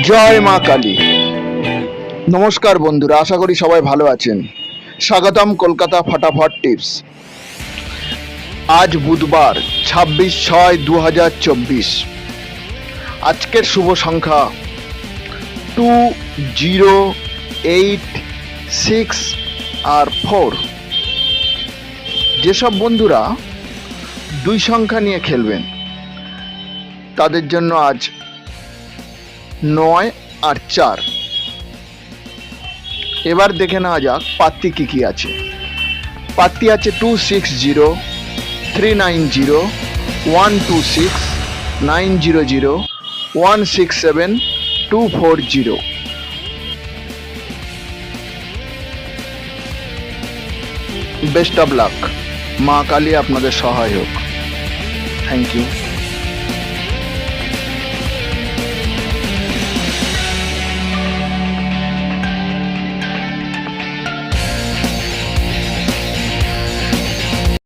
জয় মা কালী। নমস্কার বন্ধুরা, আশা করি সবাই ভালো আছেন। স্বাগতম কলকাতা ফাটাফাট টিপস। আজ বুধবার 26/6/2024। আজকের শুভ সংখ্যা 2, 0, 8, 6 আর 4। যেসব বন্ধুরা 2 সংখ্যা নিয়ে খেলবেন তাদের জন্য আজ 9 আর 4। এবার দেখে নেওয়া যাক পাত্তি কি কি আছে। পাত্তি আছে 260, 390, 126, 900, 167, 240। Best of luck. মা কালী আপনাদের সহায় হোক। Thank you.